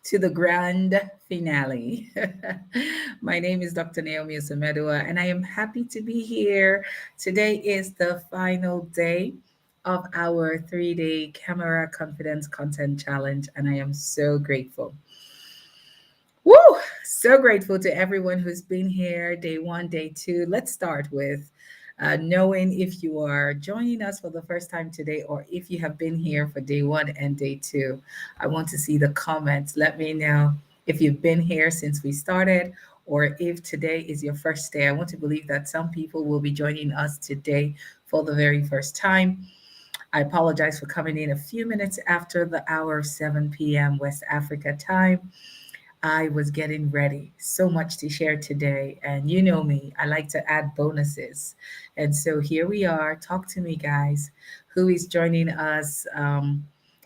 to the grand finale. My name is Dr. Naomi Osemedua, and I am happy to be here. Today is the final day of our 3 day Camera Confidence Content Challenge, and I am so grateful. Woo! So grateful to everyone who's been here day one, day two. Let's start with knowing if you are joining us for the first time today or if you have been here for day one and day two. I want to see the comments. Let me know if you've been here since we started or if today is your first day. I want to believe that some people will be joining us today for the very first time. I apologize for coming in a few minutes after the hour of 7 p.m. West Africa time. I was getting ready. So much to share today. And you know me, I like to add bonuses. And so here we are. Talk to me, guys. Who is joining us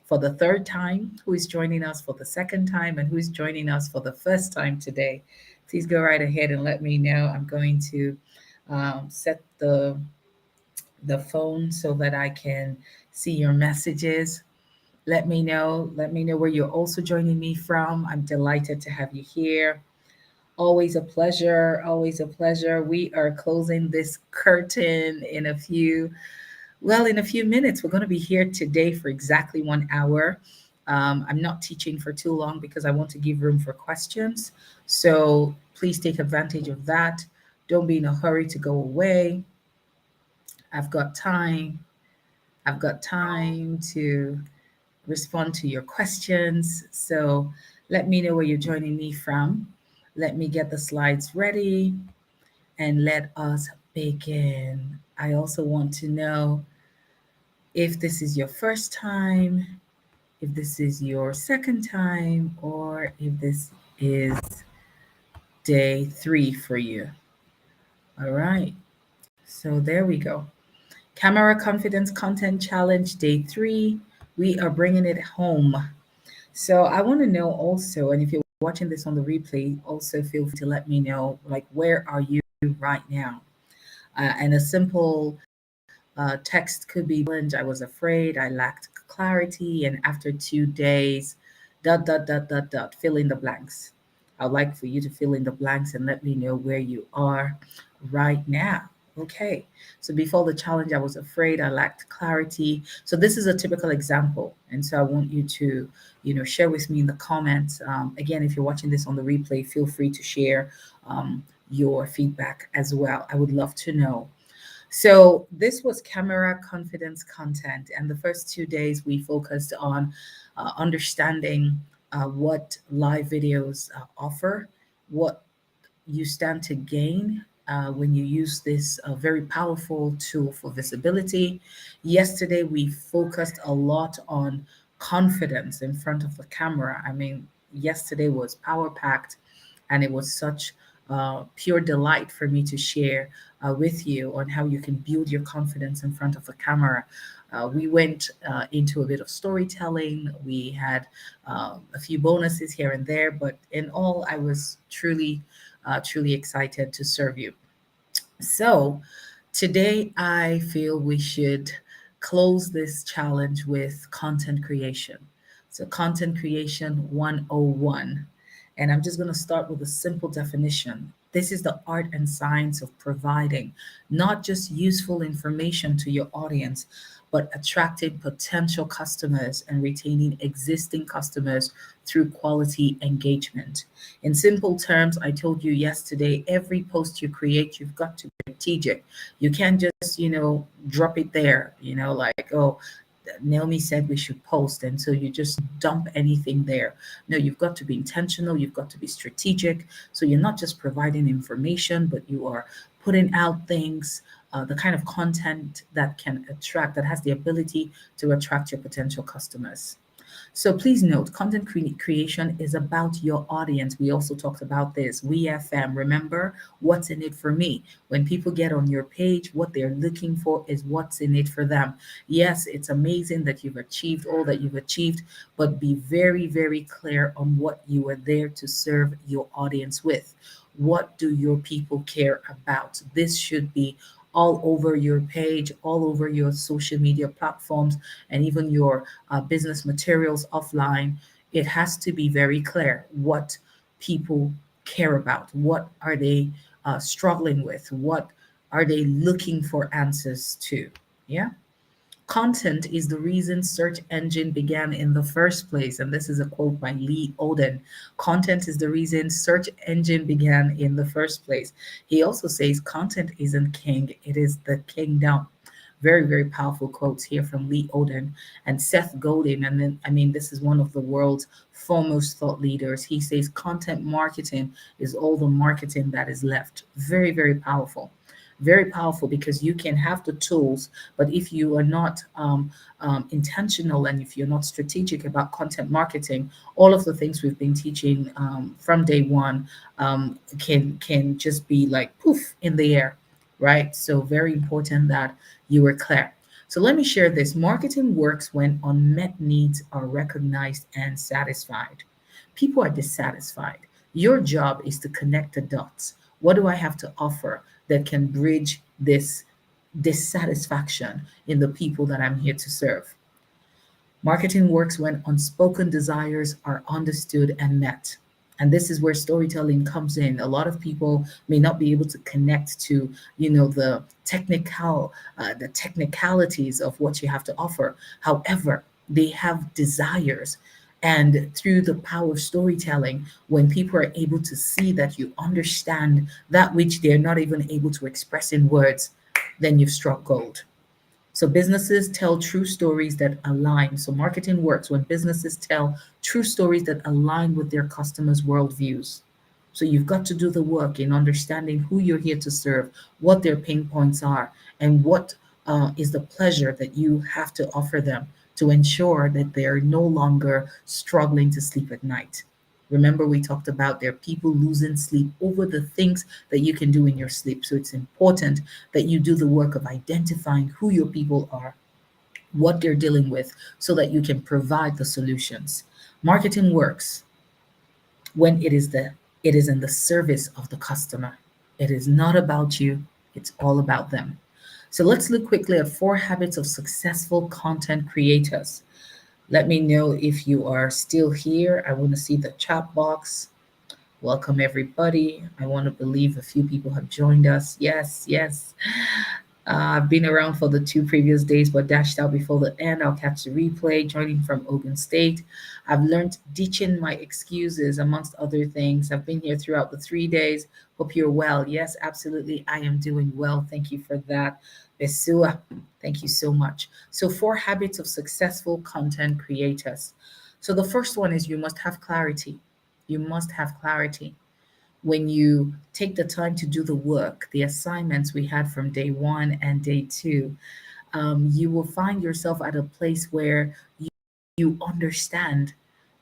for the third time? Who is joining us for the second time? And who is joining us for the first time today? Please go right ahead and let me know. I'm going to set the phone so that I can see your messages. Let me know. Let me know where you're also joining me from. I'm delighted to have you here. Always a pleasure. Always a pleasure. We are closing this curtain in a few minutes. We're going to be here today for exactly 1 hour. I'm not teaching for too long because I want to give room for questions. So please take advantage of that. Don't be in a hurry to go away. I've got time. I've got time to respond to your questions. So let me know where you're joining me from. Let me get the slides ready and let us begin. I also want to know if this is your first time, if this is your second time, or if this is day three for you. All right. So there we go. Camera Confidence Content Challenge Day 3. We are bringing it home. So I want to know also, and if you're watching this on the replay, also feel free to let me know, like, where are you right now? And a simple text could be challenge. I was afraid, I lacked clarity, and after 2 days, dot, dot, dot, dot, dot, fill in the blanks. I'd like for you to fill in the blanks and let me know where you are right now. Okay. So before the challenge, I was afraid, I lacked clarity. So this is a typical example. And so I want you to, share with me in the comments. Again, if you're watching this on the replay, feel free to share your feedback as well. I would love to know. So this was camera confidence content. And the first 2 days we focused on understanding what live videos offer, what you stand to gain when you use this very powerful tool for visibility. Yesterday, we focused a lot on confidence in front of the camera. I mean, yesterday was power packed, and it was such pure delight for me to share with you on how you can build your confidence in front of the camera. We went into a bit of storytelling. We had a few bonuses here and there, but in all, I was truly excited to serve you. So, today I feel we should close this challenge with content creation. So, content creation 101. And I'm just going to start with a simple definition. This is the art and science of providing not just useful information to your audience, but attracting potential customers and retaining existing customers through quality engagement. In simple terms, I told you yesterday, every post you create, you've got to be strategic. You can't just, drop it there, like, oh, Naomi said we should post. And so you just dump anything there. No, you've got to be intentional. You've got to be strategic. So you're not just providing information, but you are putting out things, the kind of content that can attract, that has the ability to attract your potential customers. So please note, content creation is about your audience. We also talked about this. We FM, remember what's in it for me. When people get on your page, what they're looking for is what's in it for them. Yes, it's amazing that you've achieved all that you've achieved, but be very, very clear on what you are there to serve your audience with. What do your people care about? This should be all over your page, all over your social media platforms, and even your business materials offline. It has to be very clear what people care about. What are they struggling with? What are they looking for answers to? Yeah. Content is the reason search engine began in the first place. And this is a quote by Lee Odin. Content is the reason search engine began in the first place. He also says content isn't king, it is the kingdom. Very, very powerful quotes here from Lee Odin and Seth Godin. And then, I mean, this is one of the world's foremost thought leaders. He says content marketing is all the marketing that is left. Very, very powerful. Very powerful because you can have the tools, but if you are not intentional and if you're not strategic about content marketing, all of the things we've been teaching from day one can just be like poof in the air, right? So very important that you were clear. So let me share this. Marketing works when unmet needs are recognized and satisfied. People are dissatisfied. Your job is to connect the dots. What do I have to offer that can bridge this dissatisfaction in the people that I'm here to serve? Marketing works when unspoken desires are understood and met. And this is where storytelling comes in. A lot of people may not be able to connect to, the technicalities of what you have to offer. However, they have desires. And through the power of storytelling, when people are able to see that you understand that which they're not even able to express in words, then you've struck gold. So businesses tell true stories that align. So marketing works when businesses tell true stories that align with their customers' worldviews. So you've got to do the work in understanding who you're here to serve, what their pain points are, and what is the pleasure that you have to offer them to ensure that they're no longer struggling to sleep at night. Remember, we talked about there are people losing sleep over the things that you can do in your sleep. So it's important that you do the work of identifying who your people are, what they're dealing with, so that you can provide the solutions. Marketing works when it is in the service of the customer. It is not about you, it's all about them. So let's look quickly at 4 habits of successful content creators. Let me know if you are still here. I want to see the chat box. Welcome, everybody. I want to believe a few people have joined us. Yes, yes. I've been around for the 2 previous days, but dashed out before the end. I'll catch the replay, joining from Ogun State. I've learned ditching my excuses, amongst other things. I've been here throughout the 3 days. Hope you're well. Yes, absolutely. I am doing well. Thank you for that. Besua, thank you so much. So, 4 habits of successful content creators. So, the first one is you must have clarity. You must have clarity when you take the time to do the work, the assignments we had from day one and day two, you will find yourself at a place where you understand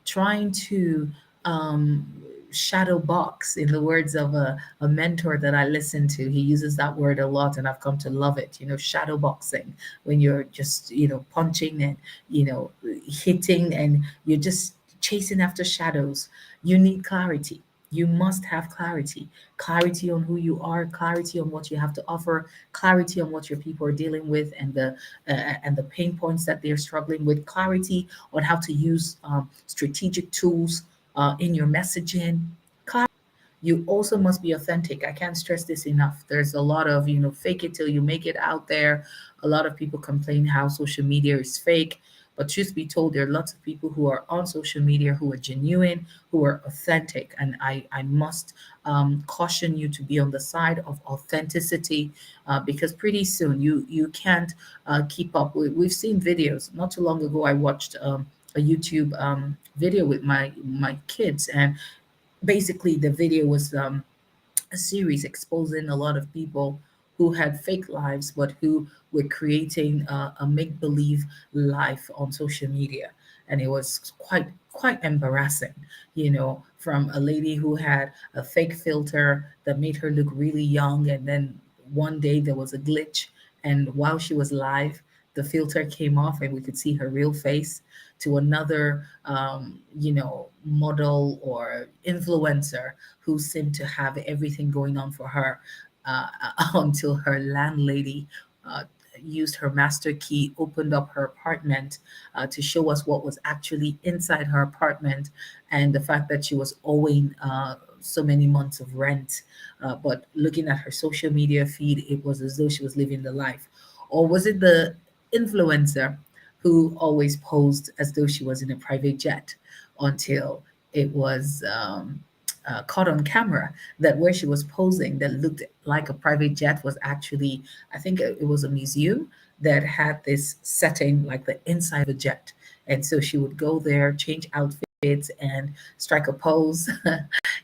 trying to um, shadow box, in the words of a mentor that I listen to. He uses that word a lot, and I've come to love it. Shadow boxing, when you're just, punching and, hitting, and you're just chasing after shadows. You need clarity. You must have clarity. Clarity on who you are, clarity on what you have to offer, clarity on what your people are dealing with, and the pain points that they're struggling with, clarity on how to use strategic tools in your messaging. You also must be authentic. I can't stress this enough. There's a lot of, fake it till you make it out there. A lot of people complain how social media is fake. But truth be told, there are lots of people who are on social media who are genuine, who are authentic. And I must caution you to be on the side of authenticity, because pretty soon you can't keep up. We've seen videos. Not too long ago, I watched a YouTube video with my kids, and basically the video was a series exposing a lot of people who had fake lives but who were creating a make-believe life on social media. And it was quite embarrassing, from a lady who had a fake filter that made her look really young, and then one day there was a glitch, and while she was live, the filter came off and we could see her real face, to another model or influencer who seemed to have everything going on for her, uh, until her landlady uh, used her master key, opened up her apartment to show us what was actually inside her apartment, and the fact that she was owing so many months of rent. But looking at her social media feed, it was as though she was living the life. Or was it the influencer who always posed as though she was in a private jet until it was caught on camera that where she was posing that looked like a private jet was actually, I think it was a museum that had this setting like the inside of a jet. And so she would go there, change outfits, and strike a pose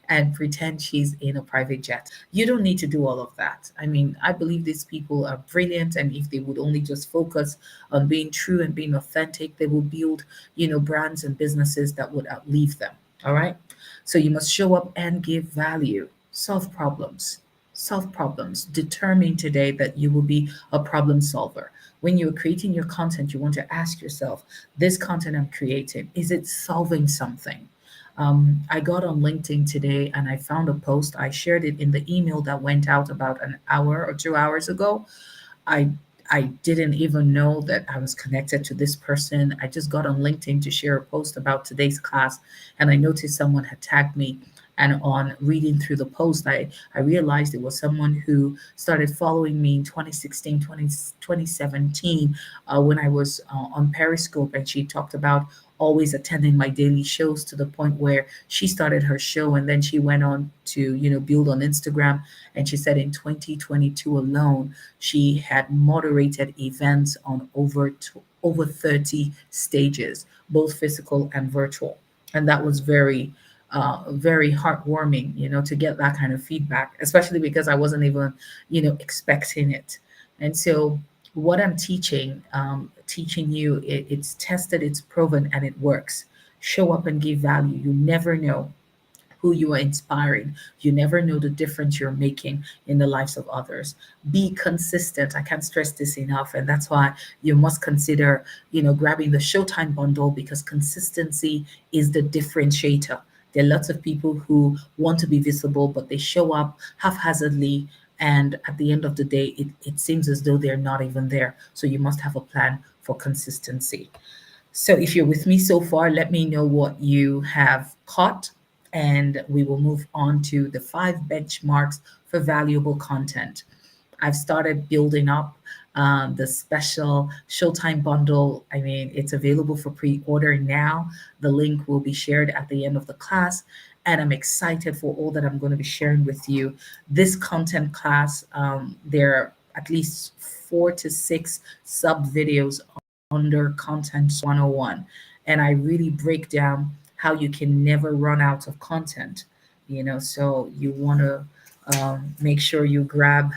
and pretend she's in a private jet. You don't need to do all of that. I mean, I believe these people are brilliant, and if they would only just focus on being true and being authentic, they will build, brands and businesses that would outlive them. All right. So you must show up and give value, solve problems. Solve problems. Determine today that you will be a problem solver. When you're creating your content, you want to ask yourself, this content I'm creating, is it solving something? I got on LinkedIn today and I found a post. I shared it in the email that went out about an hour or 2 hours ago. I I didn't even know that I was connected to this person. I just got on LinkedIn to share a post about today's class, and I noticed someone had tagged me. And on reading through the post, I realized it was someone who started following me in 2016, 2017, when I was on Periscope, and she talked about always attending my daily shows to the point where she started her show and then she went on to build on Instagram. And she said in 2022 alone she had moderated events on over 30 stages, both physical and virtual. And that was very heartwarming, to get that kind of feedback, especially because I wasn't even, expecting it. And so what I'm teaching you, it's tested, it's proven, and it works. Show up and give value. You never know who you are inspiring. You never know the difference you're making in the lives of others. Be consistent. I can't stress this enough. And that's why you must consider, grabbing the Showtime bundle, because consistency is the differentiator. There are lots of people who want to be visible, but they show up haphazardly. And at the end of the day, it seems as though they're not even there. So you must have a plan for consistency. So if you're with me so far, let me know what you have caught, and we will move on to the 5 benchmarks for valuable content. I've started building up the special Showtime bundle. I mean, it's available for pre order now. The link will be shared at the end of the class. And I'm excited for all that I'm going to be sharing with you. This content class, there are at least 4 to 6 sub videos under Content 101. And I really break down how you can never run out of content. So you want to make sure you grab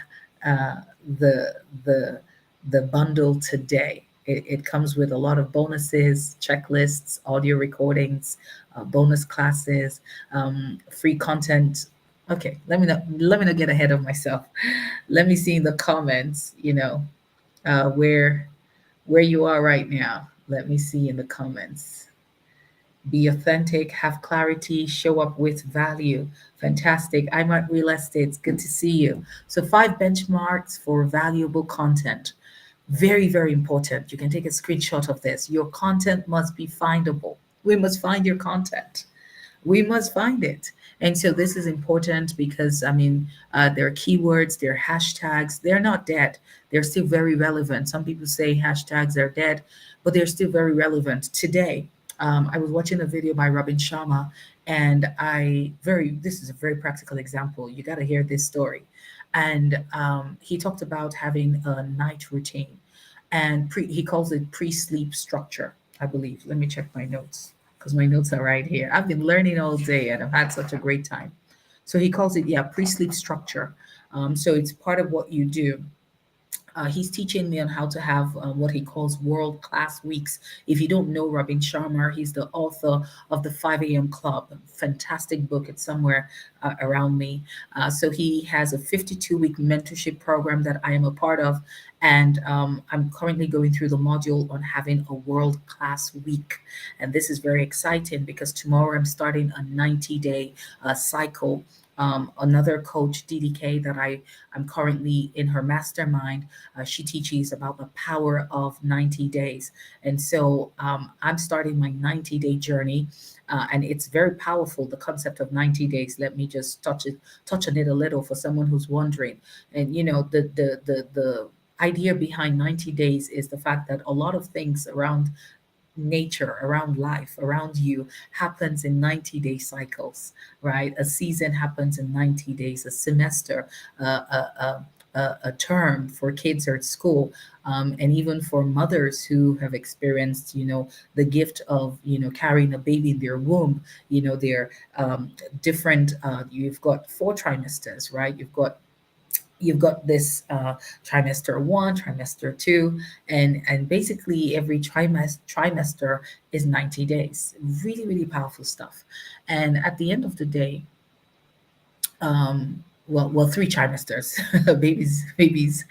uh, the the the bundle today. It comes with a lot of bonuses, checklists, audio recordings, bonus classes, free content. Okay, let me not get ahead of myself. Let me see in the comments, where you are right now. Let me see in the comments. Be authentic, have clarity, show up with value. Fantastic. I'm at Real Estate. It's good to see you. So, 5 benchmarks for valuable content. Very, very important. You can take a screenshot of this. Your content must be findable. We must find your content. We must find it. And so this is important because, I mean, there are keywords, there are hashtags. They're not dead. They're still very relevant. Some people say hashtags are dead, but they're still very relevant today. I was watching a video by Robin Sharma, and this is a very practical example. You got to hear this story. And he talked about having a night routine, and he calls it pre-sleep structure, I believe. Let me check my notes because my notes are right here. I've been learning all day and I've had such a great time. So he calls it, yeah, pre-sleep structure. So it's part of what you do. He's teaching me on how to have what he calls world class weeks. If you don't know Robin Sharma, he's the author of the 5 a.m. Club. Fantastic book. It's somewhere around me. So he has a 52-week mentorship program that I am a part of. And I'm currently going through the module on having a world class week. And this is very exciting because tomorrow I'm starting a 90-day cycle. Another coach, DDK, that I'm currently in her mastermind, she teaches about the power of 90 days. And so I'm starting my 90-day journey. And it's very powerful, the concept of 90 days. Let me just touch on it a little for someone who's wondering. And the idea behind 90 days is the fact that a lot of things around nature, around life, around you happens in 90-day cycles, right? A season happens in 90 days, a semester, a term for kids are at school, and even for mothers who have experienced, the gift of, carrying a baby in their womb, they're different. You've got 4 trimesters, right? You've got this trimester one, trimester two, and basically every trimester is 90 days. Really, really powerful stuff. And at the end of the day, well, 3 trimesters. Babies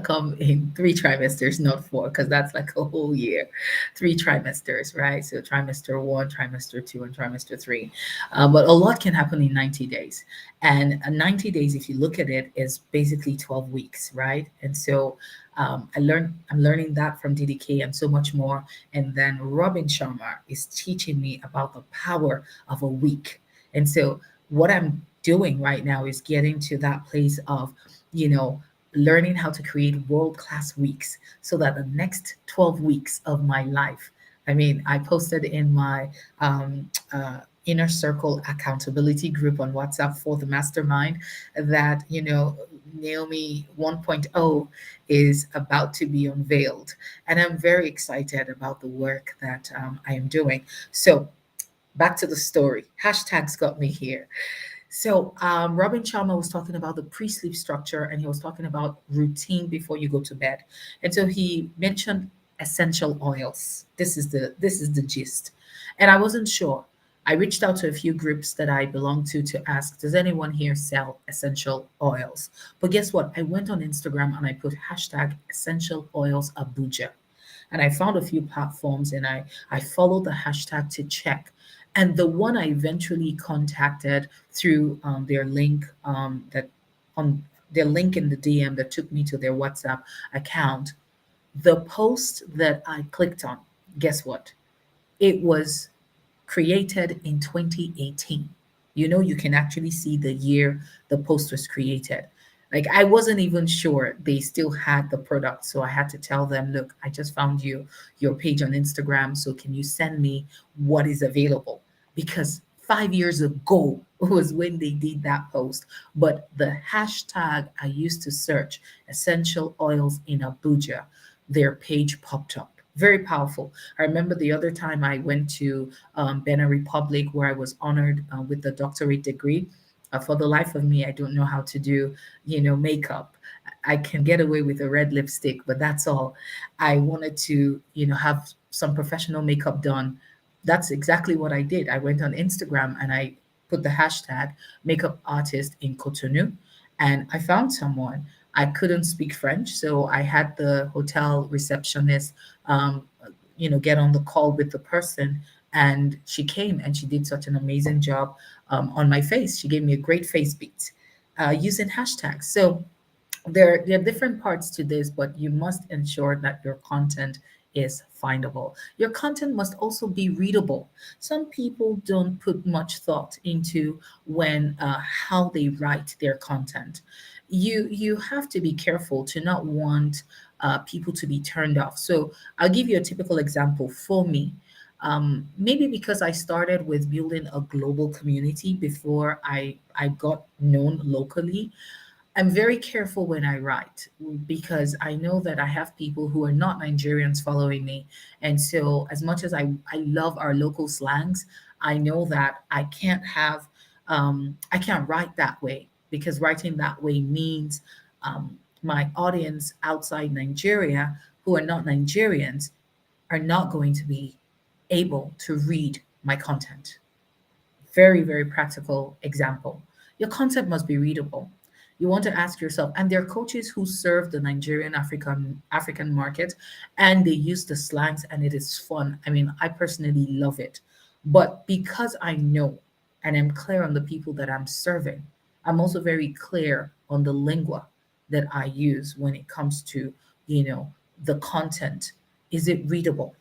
come in 3 trimesters, not 4, because that's like a whole year. 3 trimesters, right? So trimester one, trimester two, and trimester three. But a lot can happen in 90 days. And 90 days, if you look at it, is basically 12 weeks, right? And so I'm learning that from DDK and so much more. And then Robin Sharma is teaching me about the power of a week. And so what I'm doing right now is getting to that place of, you know, learning how to create world class weeks so that the next 12 weeks of my life, I mean, I posted in my inner circle accountability group on WhatsApp for the mastermind that, Naomi 1.0 is about to be unveiled. And I'm very excited about the work that I am doing. So, back to the story. Hashtags got me here. So, Robin Sharma was talking about the pre-sleep structure, and he was talking about routine before you go to bed. And so he mentioned essential oils. This is the gist. And I wasn't sure. I reached out to a few groups that I belong to ask, does anyone here sell essential oils? But guess what? I went on Instagram and I put hashtag essential oils Abuja. And I found a few platforms and I followed the hashtag to check. And the one I eventually contacted through their link in the DM that took me to their WhatsApp account, the post that I clicked on, guess what? It was created in 2018. You can actually see the year the post was created. Like, I wasn't even sure they still had the product. So I had to tell them, look, I just found your page on Instagram. So can you send me what is available? Because 5 years ago was when they did that post. But the hashtag I used to search essential oils in Abuja, their page popped up. Very powerful. I remember the other time I went to Benin Republic where I was honored with the doctorate degree. For the life of me, I don't know how to do, makeup. I can get away with a red lipstick, but that's all. I wanted to, have some professional makeup done. That's exactly what I did. I went on Instagram and I put the hashtag makeup artist in Cotonou, and I found someone. I couldn't speak French, so I had the hotel receptionist, um, get on the call with the person, and she came and she did such an amazing job on my face. She gave me a great face beat using hashtags. So there are different parts to this, but you must ensure that your content is findable. Your content must also be readable. Some people don't put much thought into when how they write their content. You have to be careful to not want people to be turned off. So I'll give you a typical example for me. Maybe because I started with building a global community before I got known locally, I'm very careful when I write because I know that I have people who are not Nigerians following me. And so, as much as I love our local slangs, I know that I can't write that way because writing that way means my audience outside Nigeria who are not Nigerians are not going to be able to read my content. Very, very practical example. Your content must be readable. You want to ask yourself, and there are coaches who serve the Nigerian African market, and they use the slangs, and it is fun. I mean, I personally love it. But because I know and I'm clear on the people that I'm serving, I'm also very clear on the lingua that I use when it comes to, you know, the content. Is it readable?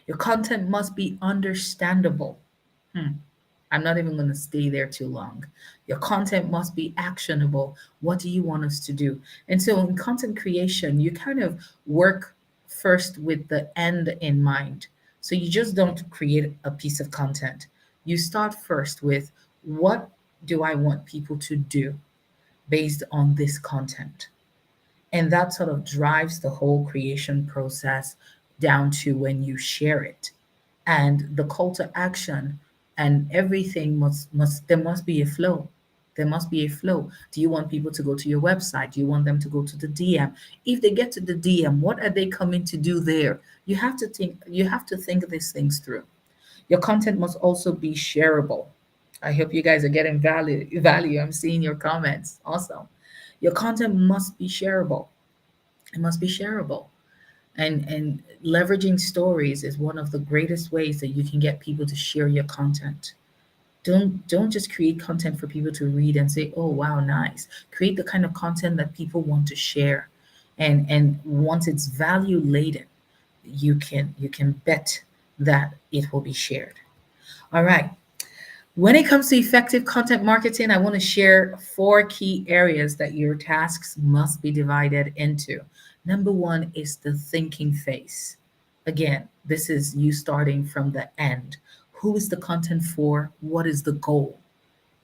Your content must be understandable. Hmm. I'm not even going to stay there too long. Your content must be actionable. What do you want us to do? And so in content creation, you kind of work first with the end in mind. So you just don't create a piece of content. You start first with, what do I want people to do based on this content? And that sort of drives the whole creation process down to when you share it. And the call to action and everything must there must be a flow. There must be a flow. Do you want people to go to your website? Do you want them to go to the DM? If they get to the DM, what are they coming to do there? You have to think these things through. Your content must also be shareable. I hope you guys are getting value. I'm seeing your comments. Awesome. Your content must be shareable. It must be shareable. And leveraging stories is one of the greatest ways that you can get people to share your content. Don't just create content for people to read and say, "Oh, wow, nice." Create the kind of content that people want to share. And once it's value laden, you can bet that it will be shared. All right. When it comes to effective content marketing, I want to share four key areas that your tasks must be divided into. Number one is the thinking phase. Again, this is you starting from the end. Who is the content for? What is the goal?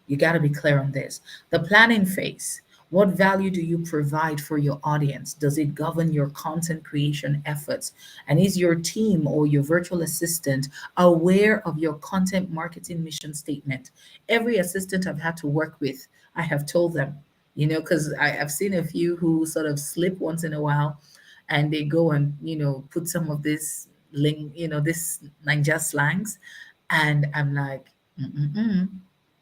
You got to be clear on this. The planning phase. What value do you provide for your audience? Does it govern your content creation efforts? And is your team or your virtual assistant aware of your content marketing mission statement? Every assistant I've had to work with, I have told them, because I've seen a few who sort of slip once in a while and they go and, put some of this this Ninja slangs. And I'm like, mm-mm-mm.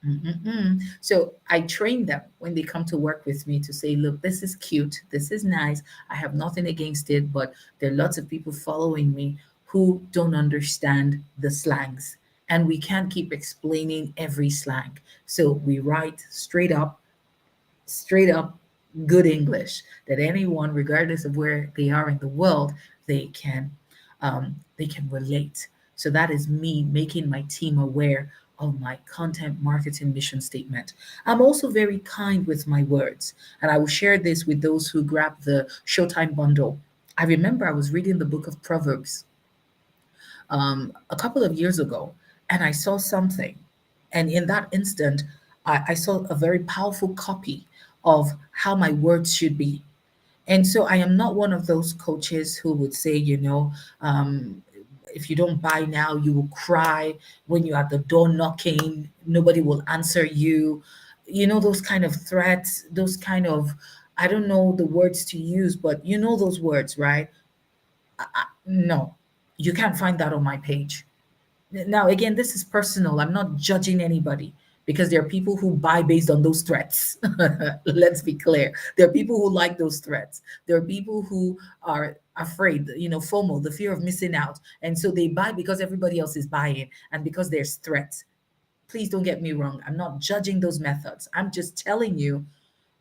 Mm-mm-mm. So I train them when they come to work with me to say, look, this is cute, this is nice. I have nothing against it, but there are lots of people following me who don't understand the slangs. And we can't keep explaining every slang. So we write straight up good English that anyone, regardless of where they are in the world, they can relate. So that is me making my team aware of my content marketing mission statement. I'm also very kind with my words, and I will share this with those who grab the Showtime bundle. I remember I was reading the book of Proverbs a couple of years ago, and I saw something. And in that instant, I saw a very powerful copy of how my words should be. And so I am not one of those coaches who would say, if you don't buy now, you will cry when you're at the door knocking, nobody will answer you. Those kind of threats, those kind of, I don't know the words to use, but you know those words, right? No, you can't find that on my page. Now, again, this is personal. I'm not judging anybody because there are people who buy based on those threats. Let's be clear. There are people who like those threats. There are people who are afraid, FOMO, the fear of missing out. And so they buy because everybody else is buying and because there's threats. Please don't get me wrong. I'm not judging those methods. I'm just telling you,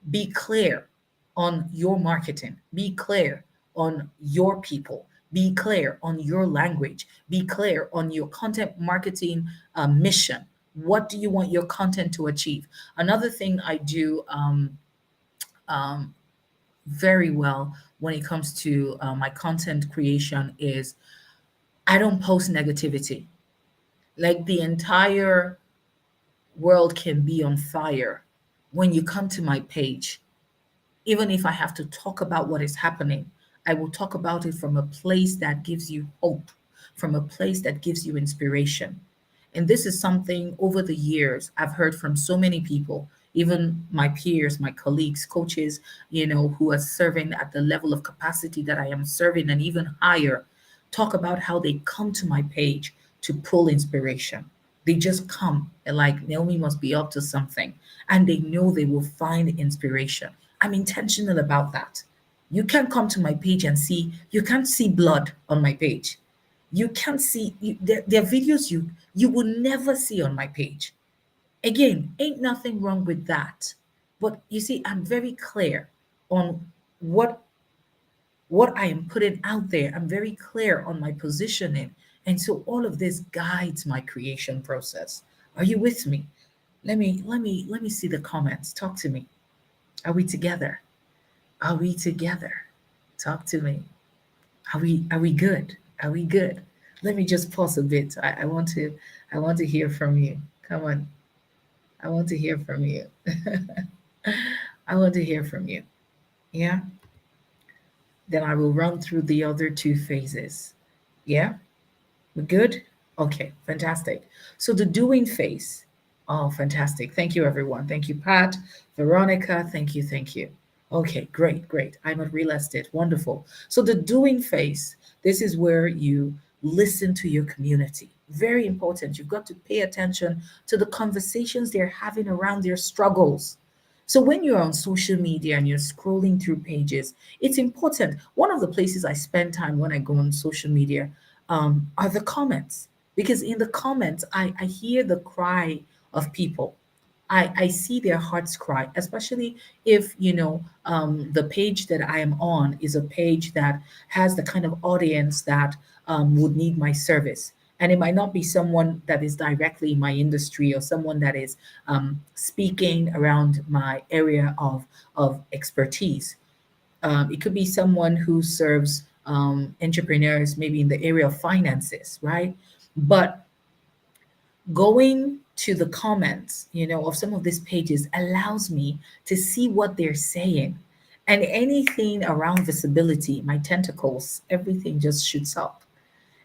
be clear on your marketing, be clear on your people, be clear on your language, be clear on your content marketing mission. What do you want your content to achieve? Another thing I do um, very well when it comes to my content creation is I don't post negativity. Like the entire world can be on fire when you come to my page. Even if I have to talk about what is happening, I will talk about it from a place that gives you hope, from a place that gives you inspiration. And this is something over the years I've heard from so many people, even my peers, my colleagues, coaches, who are serving at the level of capacity that I am serving and even higher, talk about how they come to my page to pull inspiration. They just come and like Naomi must be up to something, and they know they will find inspiration. I'm intentional about that. You can't come to my page and see, you can't see blood on my page. You can't see, there are videos you will never see on my page. Again, ain't nothing wrong with that. But you see, I'm very clear on what what I am putting out there. I'm very clear on my positioning. And so all of this guides my creation process. Are you with me? Let me see the comments. Talk to me. Are we together? Are we together? Talk to me. Are we good? Are we good? Let me just pause a bit. I want to hear from you. Come on. I want to hear from you. I want to hear from you. Yeah. Then I will run through the other two phases. Yeah. We're good? Okay, fantastic. So the doing phase. Oh, fantastic. Thank you, everyone. Thank you, Pat, Veronica. Thank you, thank you. Okay, great, great. I'm at real estate. Wonderful. So the doing phase, this is where you listen to your community. Very important. You've got to pay attention to the conversations they're having around their struggles. So when you're on social media and you're scrolling through pages, it's important. One of the places I spend time when I go on social media are the comments. Because in the comments, I hear the cry of people. I see their hearts cry, especially if, the page that I am on is a page that has the kind of audience that would need my service. And it might not be someone that is directly in my industry or someone that is speaking around my area of expertise. It could be someone who serves entrepreneurs, maybe in the area of finances, right? But going to the comments, of some of these pages allows me to see what they're saying. And anything around visibility, my tentacles, everything just shoots up.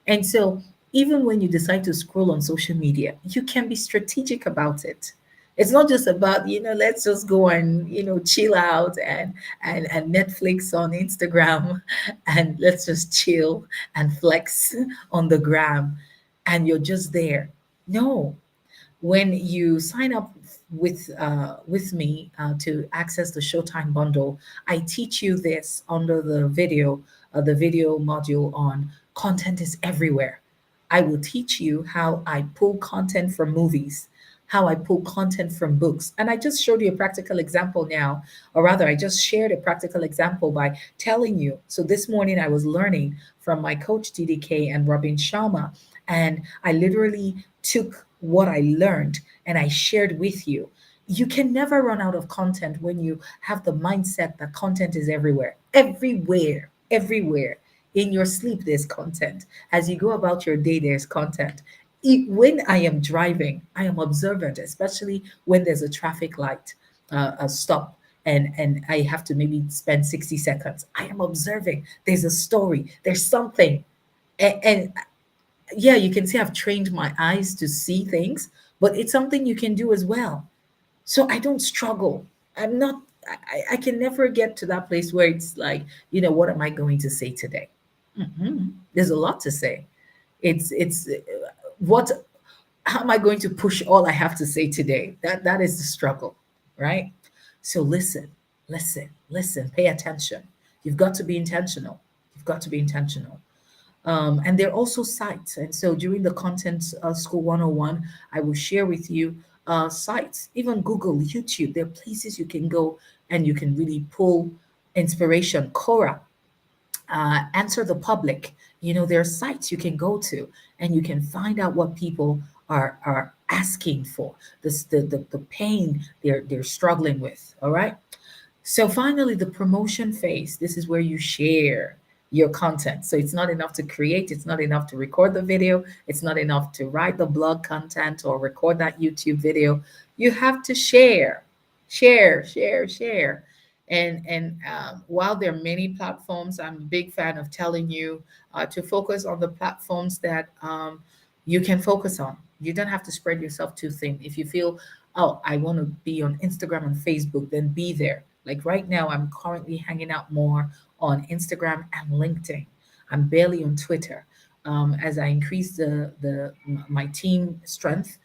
And so, even when you decide to scroll on social media, you can be strategic about it. It's not just about, let's just go and, chill out and Netflix on Instagram and let's just chill and flex on the gram and you're just there. No, when you sign up with me to access the Showtime bundle, I teach you this under the video module on content is everywhere. I will teach you how I pull content from movies, how I pull content from books. And I just showed you a practical example now, or rather, I just shared a practical example by telling you. So this morning I was learning from my coach DDK and Robin Sharma, and I literally took what I learned and I shared with you. You can never run out of content when you have the mindset that content is everywhere. Everywhere, everywhere. In your sleep, there's content. As you go about your day, there's content. When I am driving, I am observant, especially when there's a traffic light, a stop, and I have to maybe spend 60 seconds. I am observing. There's a story. There's something. And yeah, you can see I've trained my eyes to see things, but it's something you can do as well. So I don't struggle. I'm not, I can never get to that place where it's like, what am I going to say today? There's a lot to say. It's what, how am I going to push all I have to say today? That is the struggle, right? So listen, listen, listen, pay attention. You've got to be intentional. You've got to be intentional. And there are also sites. And so during the Content School 101, I will share with you sites, even Google, YouTube. There are places you can go and you can really pull inspiration. Quora, Answer the Public. There are sites you can go to and you can find out what people are asking for, the pain they're struggling with. All right. So finally, the promotion phase. This is where you share your content. So it's not enough to create, it's not enough to record the video, it's not enough to write the blog content or record that YouTube video. You have to share, share, share, share. And while there are many platforms, I'm a big fan of telling you to focus on the platforms that you can focus on. You don't have to spread yourself too thin. If you feel, oh, I want to be on Instagram and Facebook, then be there. Like right now, I'm currently hanging out more on Instagram and LinkedIn. I'm barely on Twitter. As I increase my team strength,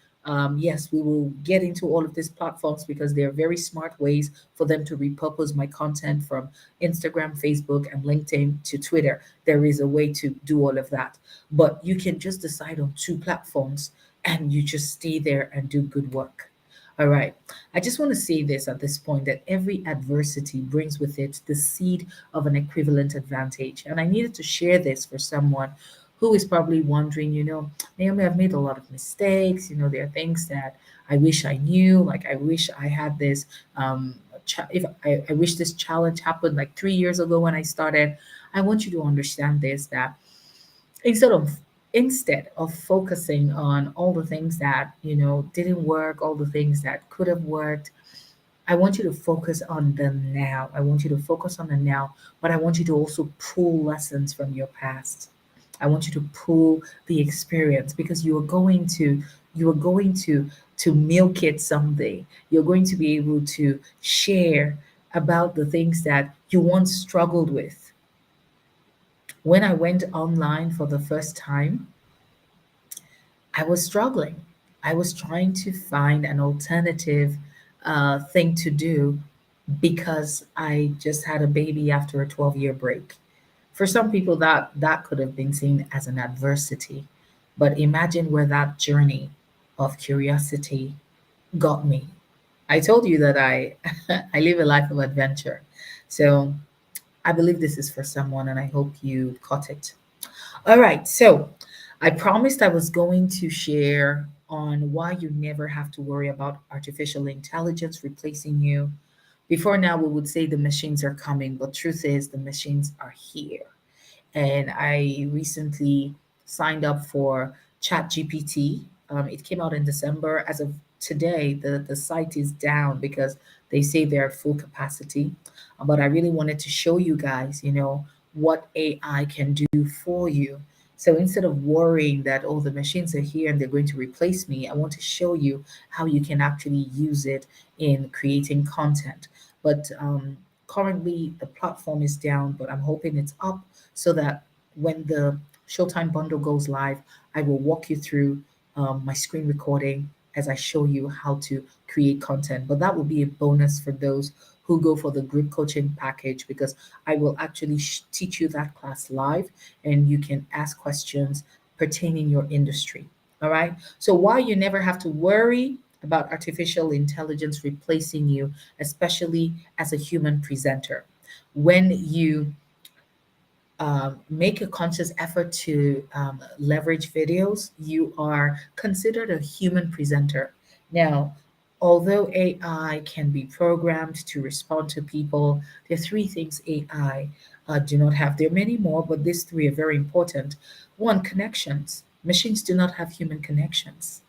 Yes, we will get into all of these platforms because they are very smart ways for them to repurpose my content from Instagram, Facebook, and LinkedIn to Twitter. There is a way to do all of that. But you can just decide on two platforms and you just stay there and do good work. All right. I just want to say this at this point that every adversity brings with it the seed of an equivalent advantage. And I needed to share this for someone who is probably wondering, Naomi, I've made a lot of mistakes. There are things that I wish I knew. Like, I wish I had this. If I wish this challenge happened like 3 years ago when I started. I want you to understand this, that instead of instead of focusing on all the things that didn't work, all the things that could have worked, I want you to focus on the now. I want you to focus on the now, but I want you to also pull lessons from your past. I want you to pull the experience because you are going to milk it someday. You're going to be able to share about the things that you once struggled with. When I went online for the first time, I was struggling. I was trying to find an alternative thing to do because I just had a baby after a 12-year break. For some people, that could have been seen as an adversity, but imagine where that journey of curiosity got me. I told you that I I live a life of adventure, so I believe this is for someone, and I hope you caught it. All right, so I promised I was going to share on why you never have to worry about artificial intelligence replacing you. Before now, we would say the machines are coming, but truth is the machines are here. And I recently signed up for ChatGPT. It came out in December. As of today, the site is down because they say they're at full capacity. But I really wanted to show you guys, what AI can do for you. So instead of worrying that, oh, the machines are here and they're going to replace me, I want to show you how you can actually use it in creating content. But currently, the platform is down, but I'm hoping it's up so that when the Showtime bundle goes live, I will walk you through my screen recording as I show you how to create content. But that will be a bonus for those who go for the group coaching package because I will actually teach you that class live and you can ask questions pertaining your industry. All right. So while you never have to worry about artificial intelligence replacing you, especially as a human presenter, when you make a conscious effort to leverage videos, you are considered a human presenter. Now, although AI can be programmed to respond to people, there are three things AI do not have. There are many more, but these three are very important. One, connections. Machines do not have human connections.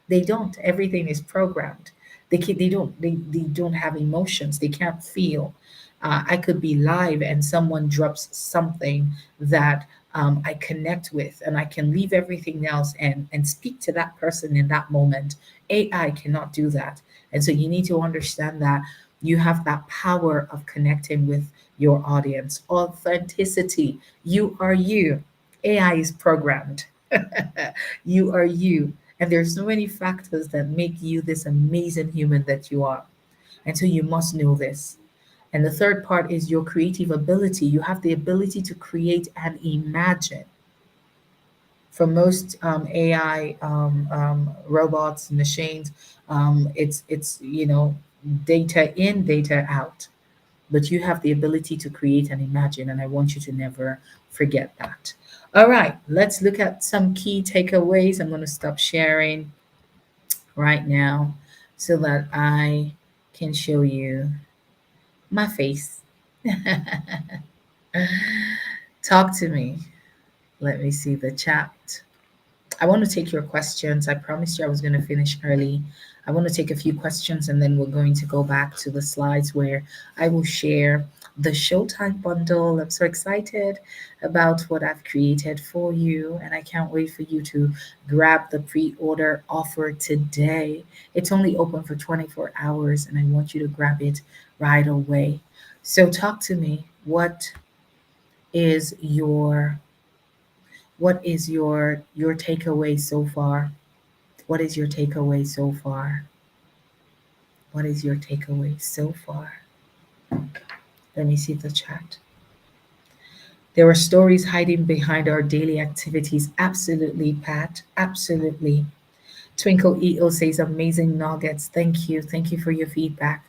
They don't. Everything is programmed. They don't have emotions. They can't feel. I could be live and someone drops something that I connect with, and I can leave everything else and speak to that person in that moment. AI cannot do that, and so you need to understand that you have that power of connecting with your audience. Authenticity. You are you. AI is programmed. You are you. And there's so many factors that make you this amazing human that you are. And so you must know this. And the third part is your creative ability. You have the ability to create and imagine. For most AI robots, machines, it's data in, data out. But you have the ability to create and imagine, and I want you to never forget that. All right, let's look at some key takeaways. I'm going to stop sharing right now so that I can show you my face. Talk to me. Let me see the chat. I want to take your questions. I promised you I was going to finish early. I want to take a few questions and then we're going to go back to the slides where I will share the Showtime bundle. I'm so excited about what I've created for you, and I can't wait for you to grab the pre order offer today. It's only open for 24 hours, and I want you to grab it right away. So, talk to me. Is your what is your takeaway so far? What is your takeaway so far? What is your takeaway so far? Let me see the chat. There are stories hiding behind our daily activities. Absolutely, Pat. Absolutely. Twinkle EO says amazing nuggets. Thank you. Thank you for your feedback.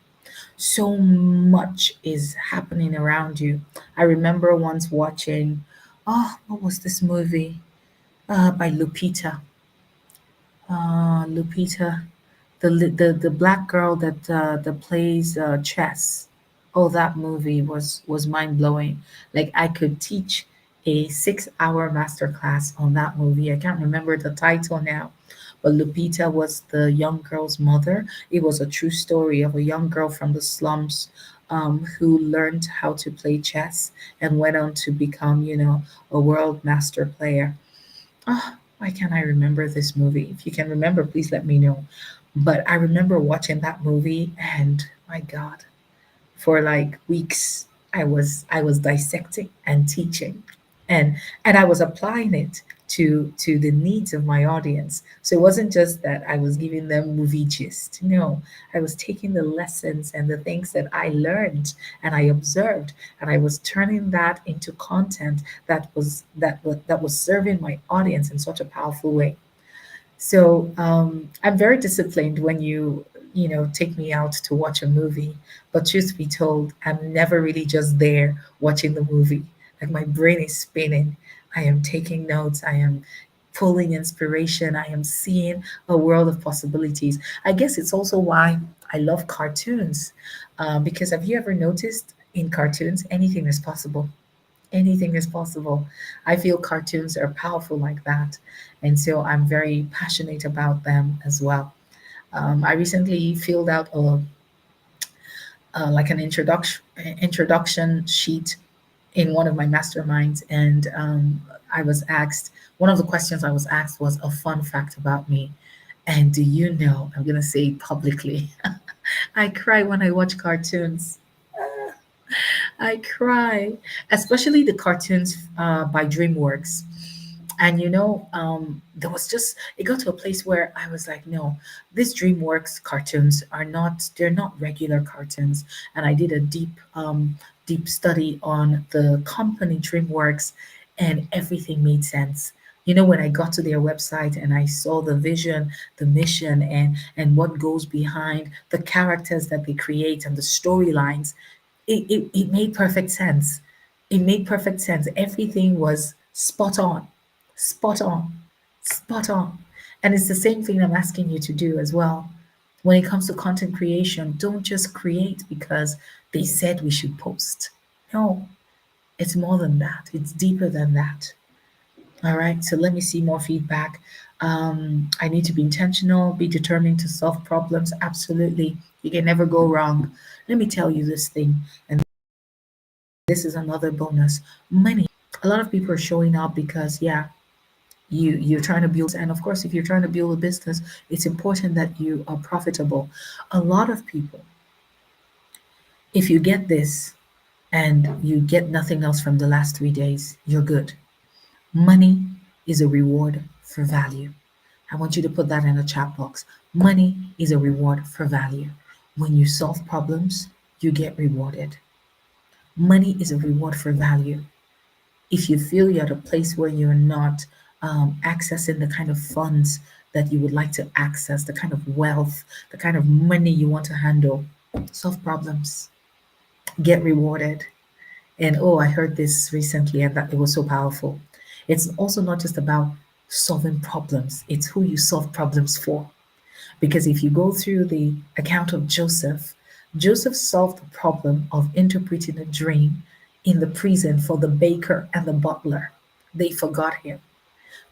So much is happening around you. I remember once watching, oh, what was this movie? By Lupita. Lupita, the black girl that plays chess. Oh, that movie was mind blowing. Like I could teach a 6 hour master class on that movie. I can't remember the title now, but Lupita was the young girl's mother. It was a true story of a young girl from the slums. Who learned how to play chess and went on to become, a world master player. Oh, why can't I remember this movie? If you can remember, please let me know. But I remember watching that movie and my God, for like weeks I was dissecting and teaching and I was applying it to the needs of my audience. So it wasn't just that I was giving them movie gist. No, I was taking the lessons and the things that I learned and I observed, and I was turning that into content that was serving my audience in such a powerful way. So I'm very disciplined when you take me out to watch a movie. But truth be told, I'm never really just there watching the movie. Like my brain is spinning. I am taking notes. I am pulling inspiration. I am seeing a world of possibilities. I guess it's also why I love cartoons. Because have you ever noticed in cartoons, anything is possible? Anything is possible. I feel cartoons are powerful like that. And so I'm very passionate about them as well. I recently filled out like an introduction sheet in one of my masterminds, and I was asked, one of the questions I was asked was a fun fact about me. And do you know, I'm going to say it publicly, I cry when I watch cartoons. I cry, especially the cartoons by DreamWorks. And there was just, it got to a place where I was like, no, these DreamWorks cartoons they're not regular cartoons. And I did a deep study on the company DreamWorks, and everything made sense. When I got to their website and I saw the vision, the mission, and what goes behind the characters that they create and the storylines, it made perfect sense. It made perfect sense. Everything was spot on, spot on, spot on. And it's the same thing I'm asking you to do as well. When it comes to content creation, don't just create because they said we should post. No, it's more than that, it's deeper than that. All right, so let me see more feedback. I need to be intentional, be determined to solve problems. Absolutely. You can never go wrong. Let me tell you this thing, and this is another bonus. Money. A lot of people are showing up because, yeah, you're trying to build, and of course, if you're trying to build a business, it's important that you are profitable. A lot of people, if you get this and you get nothing else from the last 3 days, you're good. Money is a reward for value. I want you to put that in the chat box. Money is a reward for value. When you solve problems, you get rewarded. Money is a reward for value. If you feel you're at a place where you're not accessing the kind of funds that you would like to access, the kind of wealth, the kind of money you want to handle, solve problems, get rewarded. And oh, I heard this recently and that it was so powerful. It's also not just about solving problems, it's who you solve problems for. Because if you go through the account of Joseph, Joseph solved the problem of interpreting a dream in the prison for the baker and the butler. They forgot him.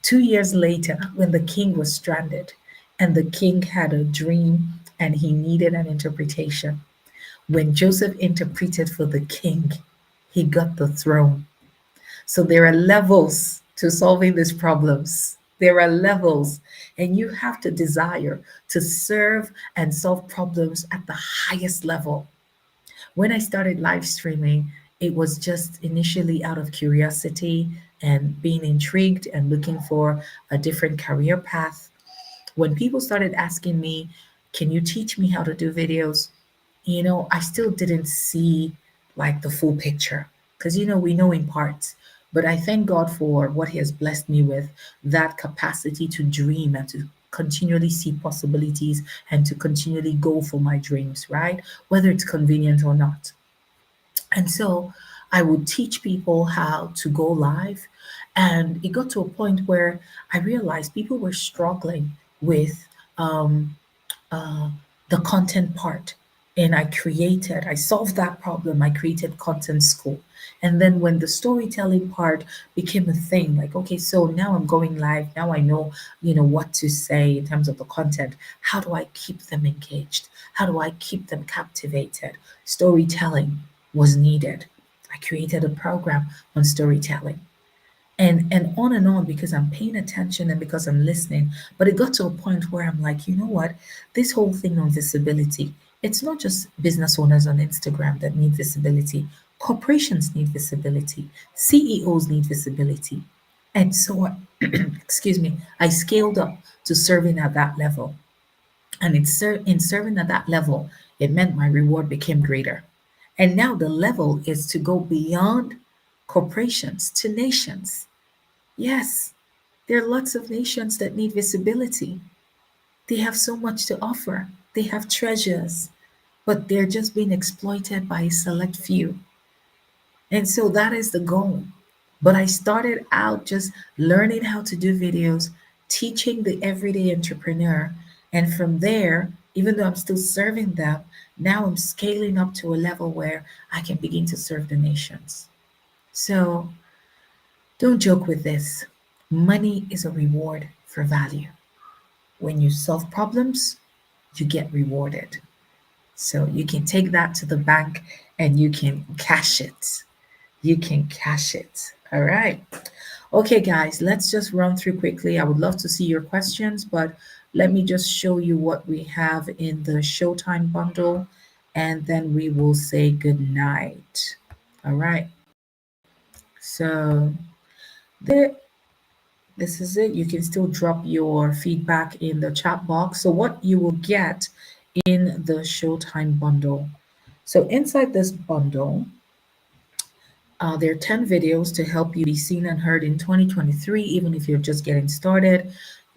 2 years later, when the king was stranded and the king had a dream and he needed an interpretation, when Joseph interpreted for the king, he got the throne. So there are levels to solving these problems. There are levels, and you have to desire to serve and solve problems at the highest level. When I started live streaming, it was just initially out of curiosity and being intrigued and looking for a different career path. When people started asking me, can you teach me how to do videos? I still didn't see like the full picture because, we know in parts. But I thank God for what He has blessed me with, that capacity to dream and to continually see possibilities and to continually go for my dreams, right? Whether it's convenient or not. And so I would teach people how to go live. And it got to a point where I realized people were struggling with um, uh, the content part. And I solved that problem. I created Content School. And then when the storytelling part became a thing, like, okay, so now I'm going live. Now I know, what to say in terms of the content. How do I keep them engaged? How do I keep them captivated? Storytelling was needed. I created a program on storytelling and on and on because I'm paying attention and because I'm listening. But it got to a point where I'm like, you know what? This whole thing on visibility, it's not just business owners on Instagram that need visibility. Corporations need visibility. CEOs need visibility. And so, excuse me, I scaled up to serving at that level. And in serving at that level, it meant my reward became greater. And now the level is to go beyond corporations to nations. Yes, there are lots of nations that need visibility. They have so much to offer. They have treasures, but they're just being exploited by a select few. And so that is the goal. But I started out just learning how to do videos, teaching the everyday entrepreneur. And from there, even though I'm still serving them, now I'm scaling up to a level where I can begin to serve the nations. So don't joke with this. Money is a reward for value. When you solve problems, you get rewarded. So you can take that to the bank and you can cash it. You can cash it. All right. Okay, guys, let's just run through quickly. I would love to see your questions, but let me just show you what we have in the Showtime bundle, and then we will say good night. All right. So there, this is it. You can still drop your feedback in the chat box. So what you will get in the Showtime bundle. So inside this bundle, there are 10 videos to help you be seen and heard in 2023, even if you're just getting started,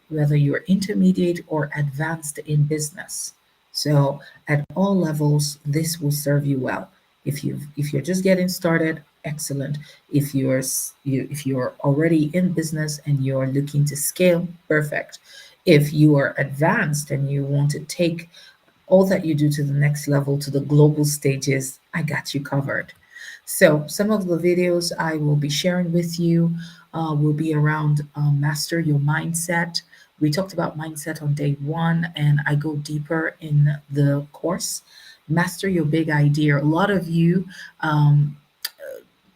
whether you're intermediate or advanced in business. So at all levels, this will serve you well. If you're just getting started, excellent. If you're already in business and you're looking to scale, perfect. If you are advanced and you want to take all that you do to the next level, to the global stages, I got you covered. So, some of the videos I will be sharing with you will be around master your mindset. We talked about mindset on day one, and I go deeper in the course. Master your big idea. A lot of you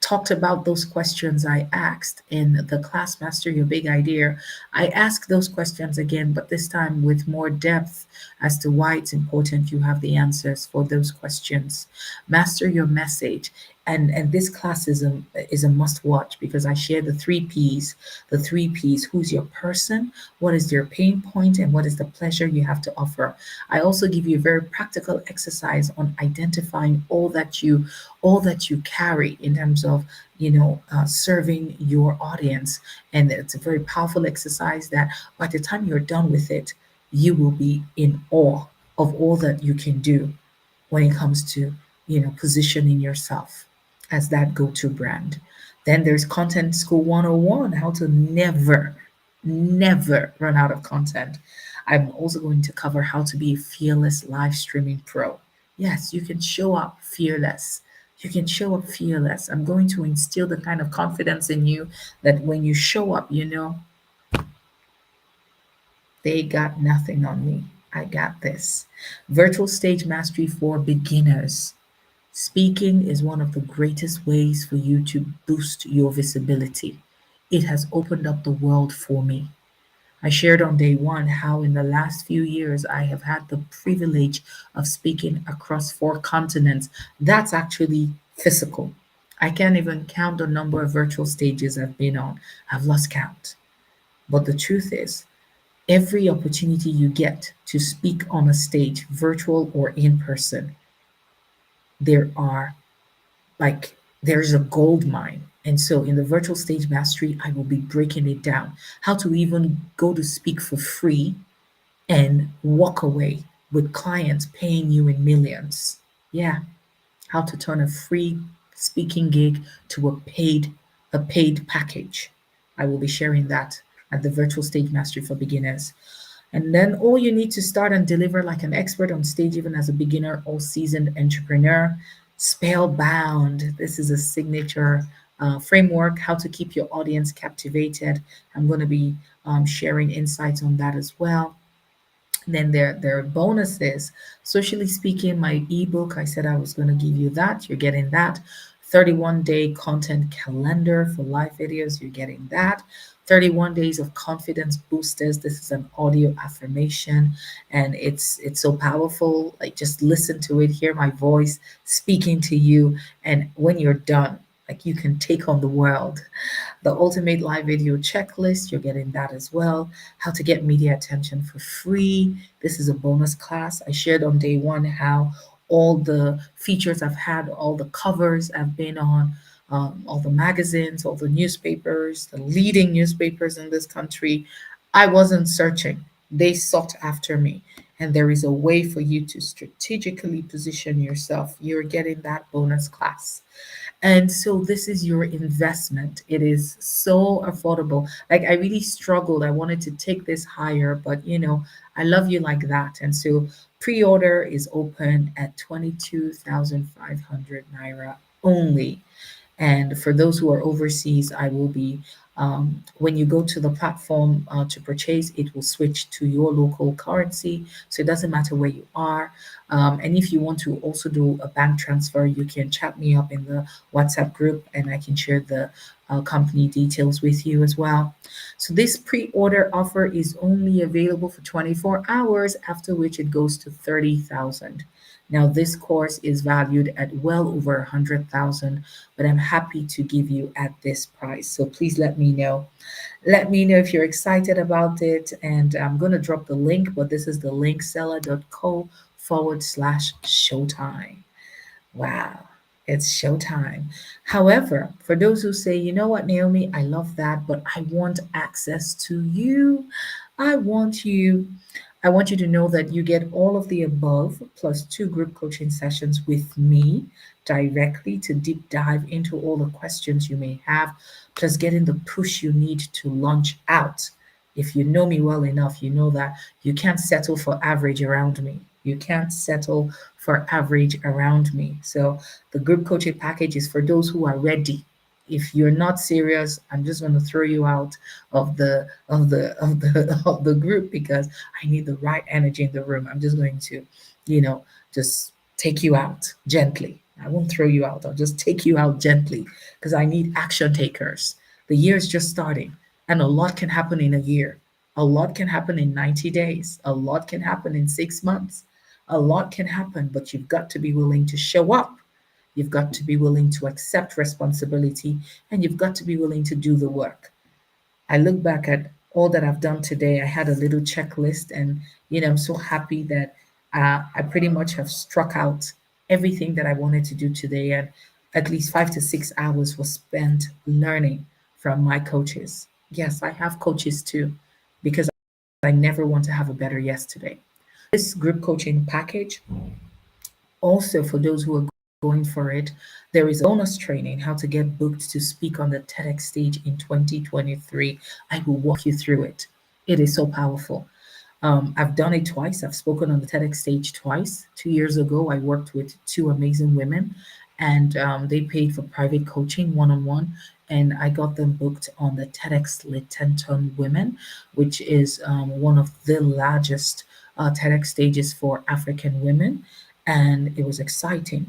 talked about those questions I asked in the class Master Your Big Idea. I ask those questions again, but this time with more depth as to why it's important you have the answers for those questions. Master your message. And this class is a must watch because I share the three P's. The three P's: who's your person, what is their pain point, and what is the pleasure you have to offer. I also give you a very practical exercise on identifying all that you carry in terms of serving your audience. And it's a very powerful exercise that by the time you're done with it, you will be in awe of all that you can do when it comes to positioning yourself as that go-to brand. Then there's Content School 101, how to never run out of content. I'm also going to cover how to be a fearless live streaming pro. Yes, you can show up fearless. You can show up fearless. I'm going to instill the kind of confidence in you that when you show up, they got nothing on me. I got this. Virtual stage mastery for beginners. Speaking is one of the greatest ways for you to boost your visibility. It has opened up the world for me. I shared on day one how in the last few years I have had the privilege of speaking across 4 continents. That's actually physical. I can't even count the number of virtual stages I've been on. I've lost count. But the truth is, Every opportunity you get to speak on a stage, virtual or in person, there are like there's a gold mine. And so in the virtual stage mastery, I will be breaking it down. How to even go to speak for free and walk away with clients paying you in millions. Yeah, how to turn a free speaking gig to a paid package. I will be sharing that at the virtual stage mastery for beginners. And then all you need to start and deliver like an expert on stage, even as a beginner or seasoned entrepreneur. Spellbound. This is a signature framework, how to keep your audience captivated. I'm going to be sharing insights on that as well. Then there are bonuses. Socially speaking, my ebook, I said I was going to give you that. You're getting that. 31-day content calendar for live videos. You're getting that. 31 days of confidence boosters. This is an audio affirmation, and it's so powerful. Like just listen to it, hear my voice speaking to you, and when you're done, like you can take on the world. The ultimate live video checklist, you're getting that as well. How to get media attention for free. This is a bonus class. I shared on day one how all the features I've had, all the covers I've been on, all the magazines, all the newspapers, the leading newspapers in this country. I wasn't searching, they sought after me. And there is a way for you to strategically position yourself. You're getting that bonus class. And so this is your investment. It is so affordable. Like I really struggled. I wanted to take this higher, but I love you like that. And so pre-order is open at 22,500 naira only. And for those who are overseas, I will be, when you go to the platform to purchase, it will switch to your local currency. So it doesn't matter where you are. And if you want to also do a bank transfer, you can chat me up in the WhatsApp group and I can share the company details with you as well. So this pre-order offer is only available for 24 hours, after which it goes to 30,000. Now, this course is valued at well over 100,000, but I'm happy to give you at this price. So please let me know. Let me know if you're excited about it. And I'm going to drop the link, but this is the link seller.co/showtime. Wow, it's showtime. However, for those who say, you know what, Naomi, I love that, but I want access to you. I want you. I want you to know that you get all of the above plus two group coaching sessions with me directly to deep dive into all the questions you may have, plus getting the push you need to launch out. If you know me well enough, you know that you can't settle for average around me. You can't settle for average around me. So the group coaching package is for those who are ready. If you're not serious, I'm just going to throw you out of the group because I need the right energy in the room. I'm just going to, just take you out gently. I won't throw you out. I'll just take you out gently because I need action takers. The year is just starting, and a lot can happen in a year. A lot can happen in 90 days. A lot can happen in 6 months. A lot can happen, but you've got to be willing to show up. You've got to be willing to accept responsibility, and you've got to be willing to do the work. I look back at all that I've done today. I had a little checklist, and I'm so happy that I pretty much have struck out everything that I wanted to do today. And at least 5 to 6 hours was spent learning from my coaches. Yes, I have coaches too, because I never want to have a better yesterday. This group coaching package, also for those who are going for it, there is a bonus training, how to get booked to speak on the TEDx stage in 2023. I will walk you through it. It is so powerful. I've done it twice. I've spoken on the TEDx stage twice. 2 years ago, I worked with two amazing women, and they paid for private coaching one on one. And I got them booked on the TEDx Littleton Women, which is one of the largest TEDx stages for African women. And it was exciting.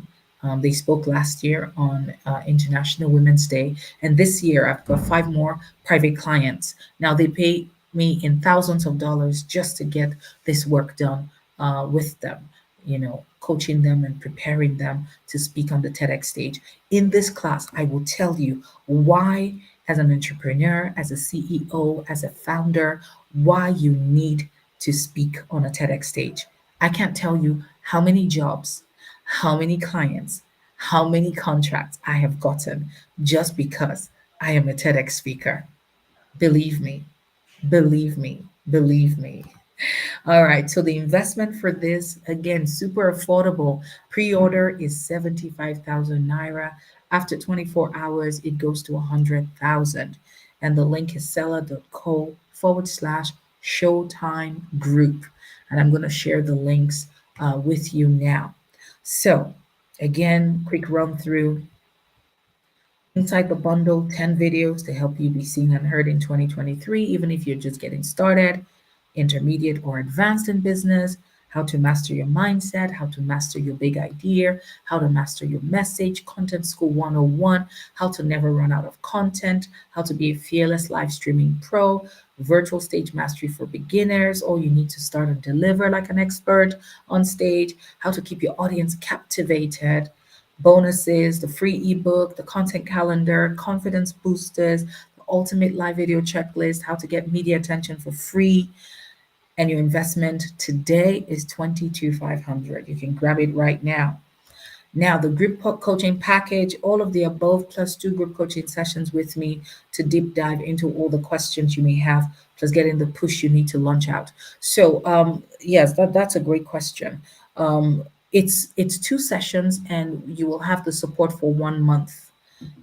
They spoke last year on International Women's Day, and this year I've got five more private clients. Now they pay me in thousands of dollars just to get this work done with them, coaching them and preparing them to speak on the TEDx stage. In this class, I will tell you why, as an entrepreneur, as a CEO, as a founder, why you need to speak on a TEDx stage. I can't tell you how many jobs, how many clients, how many contracts I have gotten just because I am a TEDx speaker. Believe me, believe me, believe me. All right, so the investment for this, again, super affordable. Pre-order is 75,000 naira. After 24 hours, it goes to 100,000. And the link is seller.co/Showtime Group. And I'm going to share the links with you now. So, again, quick run through. Inside the bundle, 10 videos to help you be seen and heard in 2023, even if you're just getting started, intermediate or advanced in business, how to master your mindset, how to master your big idea, how to master your message, Content School 101, how to never run out of content, how to be a fearless live streaming pro, virtual stage mastery for beginners, all you need to start and deliver like an expert on stage, how to keep your audience captivated, bonuses, the free ebook, the content calendar, confidence boosters, the ultimate live video checklist, how to get media attention for free. And your investment today is 22,500. You can grab it right now. Now, the group coaching package, all of the above, plus 2 group coaching sessions with me to deep dive into all the questions you may have, plus getting the push you need to launch out. So, yes, that's a great question. It's 2 sessions, and you will have the support for 1 month.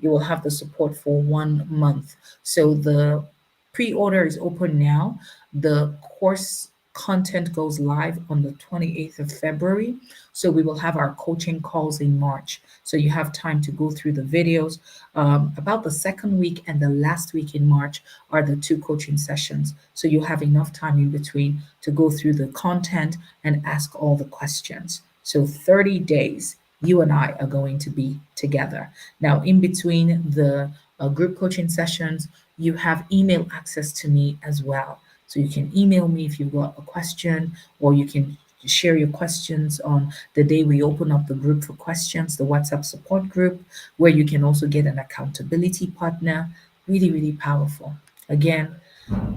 You will have the support for 1 month. So the pre-order is open now. The course content goes live on the 28th of February. So we will have our coaching calls in March. So you have time to go through the videos. About the second week and the last week in March are the 2 coaching sessions. So you have enough time in between to go through the content and ask all the questions. So 30 days, you and I are going to be together. Now, in between the group coaching sessions, you have email access to me as well. So you can email me if you've got a question, or you can share your questions on the day we open up the group for questions, the WhatsApp support group, where you can also get an accountability partner. Really, really powerful. Again,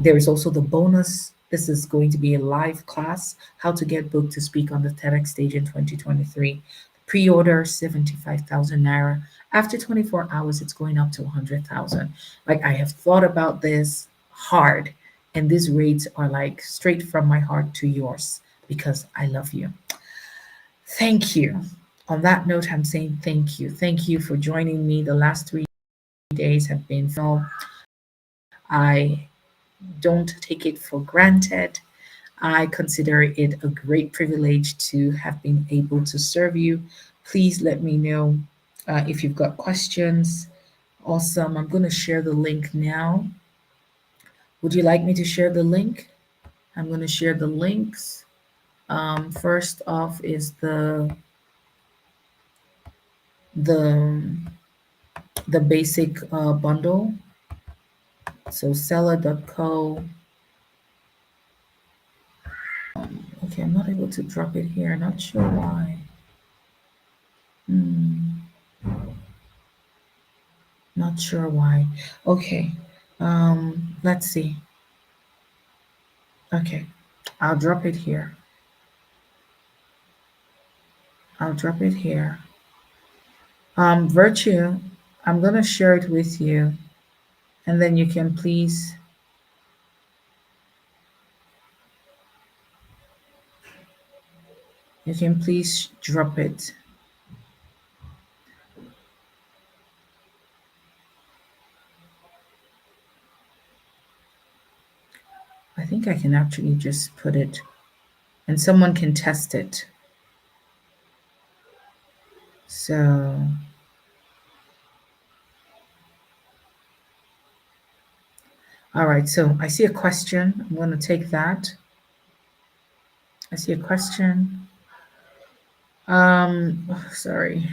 there is also the bonus. This is going to be a live class, how to get booked to speak on the TEDx stage in 2023. Pre-order 75,000 naira. After 24 hours, it's going up to 100,000. Like, I have thought about this hard, and these rates are like straight from my heart to yours because I love you. Thank you. On that note, I'm saying thank you. Thank you for joining me. The last 3 days have been phenomenal. I don't take it for granted. I consider it a great privilege to have been able to serve you. Please let me know if you've got questions. Awesome. I'm going to share the link now. Would you like me to share the link? I'm going to share the links. First off is the the basic bundle. So seller.co. Okay, I'm not able to drop it here. Not sure why. Hmm, not sure why. Okay. Let's see. Okay. I'll drop it here. I'll drop it here. Virtue, I'm gonna share it with you, and then you can please drop it. I think I can actually just put it, and someone can test it. So, all right. So I see a question. I'm gonna take that. I see a question. Sorry.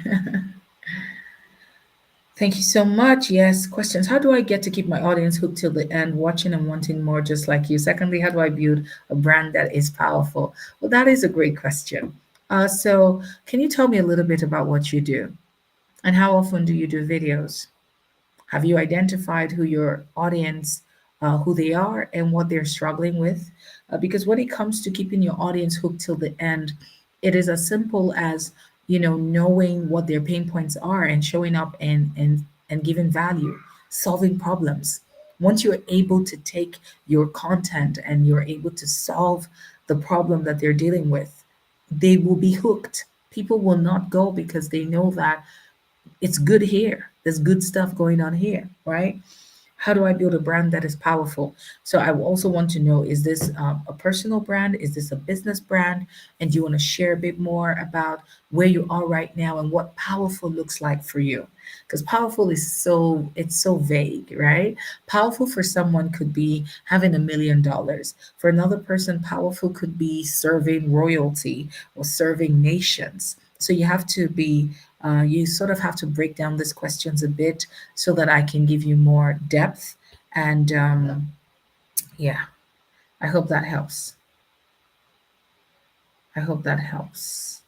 Thank you so much. Yes, questions. How do I get to keep my audience hooked till the end, watching and wanting more just like you? Secondly, how do I build a brand that is powerful? Well, that is a great question. So, can you tell me a little bit about what you do and how often do you do videos? Have you identified who your audience who they are and what they're struggling with. Because when it comes to keeping your audience hooked till the end, it is as simple as, knowing what their pain points are and showing up and giving value, solving problems. Once you're able to take your content and you're able to solve the problem that they're dealing with, they will be hooked. People will not go because they know that it's good here. There's good stuff going on here, right? How do I build a brand that is powerful? So I also want to know, is this a personal brand? Is this a business brand? And do you want to share a bit more about where you are right now and what powerful looks like for you? Because powerful is it's so vague, right? Powerful for someone could be having $1 million. For another person, powerful could be serving royalty or serving nations. So you sort of have to break down these questions a bit so that I can give you more depth. And yeah, I hope that helps. I hope that helps.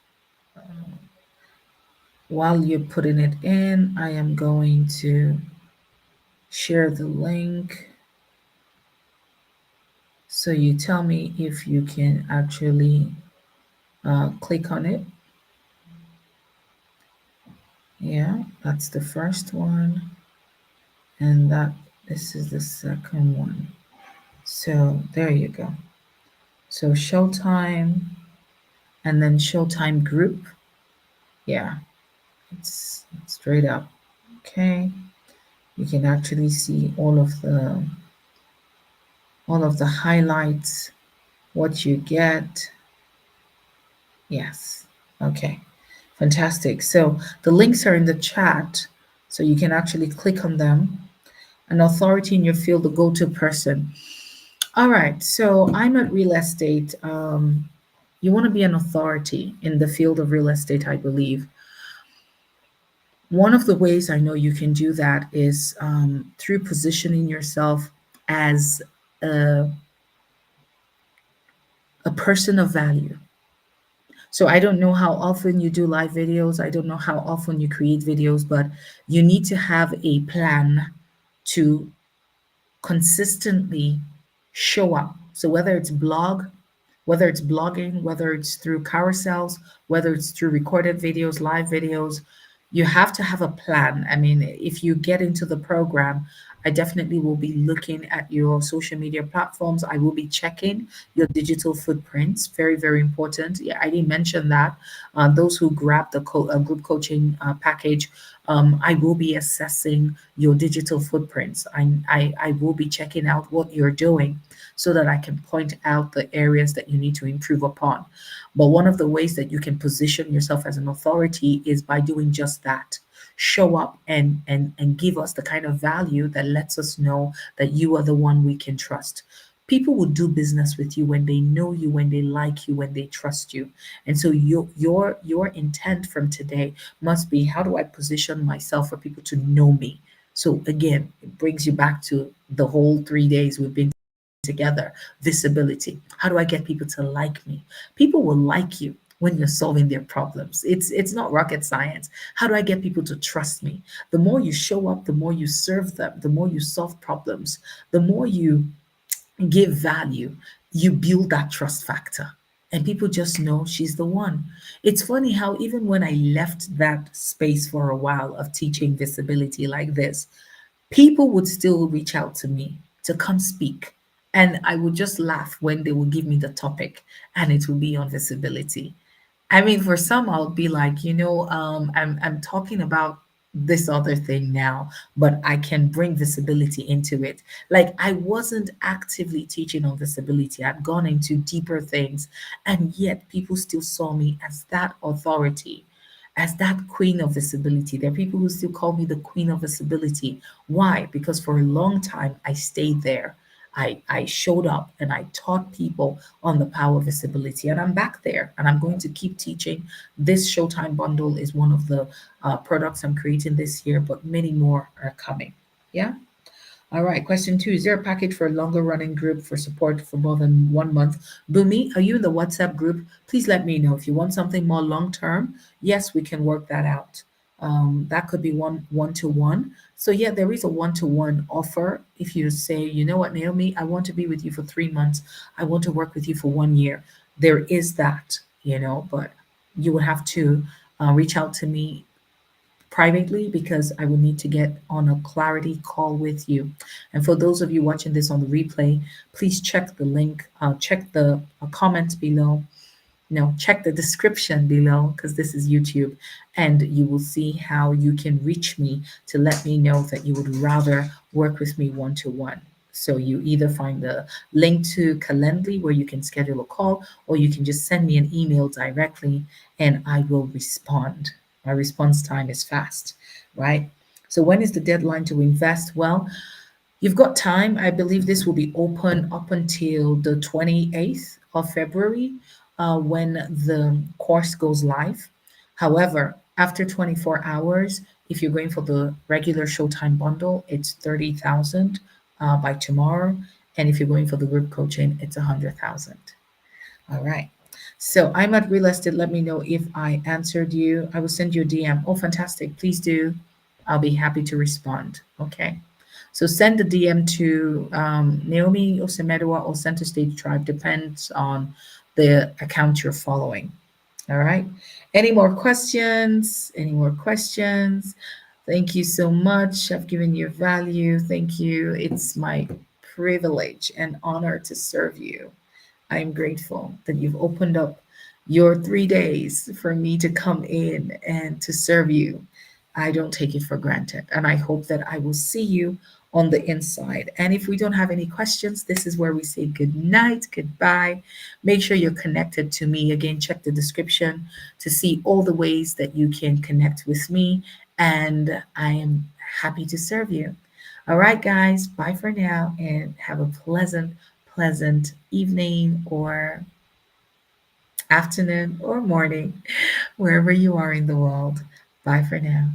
While you're putting it in, I am going to share the link. So you tell me if you can actually click on it. Yeah, that's the first one. And this is the second one. So there you go. So Showtime and then Showtime Group. Yeah, it's straight up. Okay. You can actually see all of the highlights, what you get. Yes. Okay. Fantastic. So the links are in the chat, so you can actually click on them. An authority in your field, the go-to person. All right. So I'm at real estate. You want to be an authority in the field of real estate, I believe. One of the ways I know you can do that is through positioning yourself as a, a person of value. So I don't know how often you do live videos. I don't know how often you create videos, but you need to have a plan to consistently show up. So whether it's blogging, whether it's through carousels, whether it's through recorded videos, live videos, you have to have a plan. I mean, if you get into the program, I definitely will be looking at your social media platforms. I will be checking your digital footprints. Very, very important. Yeah, I didn't mention that. Those who grab the group coaching package, I will be assessing your digital footprints. I will be checking out what you're doing so that I can point out the areas that you need to improve upon. But one of the ways that you can position yourself as an authority is by doing just that. Show up and give us the kind of value that lets us know that you are the one we can trust. People will do business with you when they know you, when they like you, when they trust you. And so your intent from today must be, how do I position myself for people to know me? So again, it brings you back to the whole 3 days we've been together. Visibility. How do I get people to like me? People will like you when you're solving their problems. It's not rocket science. How do I get people to trust me? The more you show up, the more you serve them, the more you solve problems, the more you give value, you build that trust factor. And people just know she's the one. It's funny how even when I left that space for a while of teaching visibility like this, people would still reach out to me to come speak. And I would just laugh when they would give me the topic and it would be on visibility. I mean, for some, I'll be like, I'm talking about this other thing now, but I can bring visibility into it. Like I wasn't actively teaching on visibility. I'd gone into deeper things, and yet people still saw me as that authority, as that queen of visibility. There are people who still call me the queen of visibility. Why? Because for a long time I stayed there. I showed up and I taught people on the power of visibility. And I'm back there and I'm going to keep teaching. This Showtime bundle is one of the products I'm creating this year, but many more are coming. Yeah. All right. Question two. Is there a package for a longer running group for support for more than 1 month? Bumi, are you in the WhatsApp group? Please let me know if you want something more long term. Yes, we can work that out. That could be one to one. So yeah, there is a one-to-one offer. If you say, you know what, Naomi, I want to be with you for 3 months. I want to work with you for 1 year. There is that, but you would have to reach out to me privately because I will need to get on a clarity call with you. And for those of you watching this on the replay, please check the link, check the comments below, check the description below because this is YouTube, and you will see how you can reach me to let me know that you would rather work with me one to one. So you either find the link to Calendly where you can schedule a call, or you can just send me an email directly and I will respond. My response time is fast, right? So when is the deadline to invest? Well, you've got time. I believe this will be open up until the 28th of February when the course goes live. However, after 24 hours, if you're going for the regular Showtime bundle, it's 30,000 by tomorrow. And if you're going for the group coaching, it's 100,000. All right. So I'm at Real Estate. Let me know if I answered you. I will send you a DM. Oh, fantastic. Please do. I'll be happy to respond. Okay. So send the DM to Naomi Osemedua or Center Stage Tribe, depends on the account you're following. All right. Any more questions? Any more questions? Thank you so much. I've given you value. Thank you. It's my privilege and honor to serve you. I'm grateful that you've opened up your 3 days for me to come in and to serve you. I don't take it for granted. And I hope that I will see you on the inside. And if we don't have any questions, this is where we say good night, goodbye. Make sure you're connected to me. Again, check the description to see all the ways that you can connect with me. And I am happy to serve you. All right, guys, bye for now and have a pleasant evening or afternoon or morning, wherever you are in the world. Bye for now.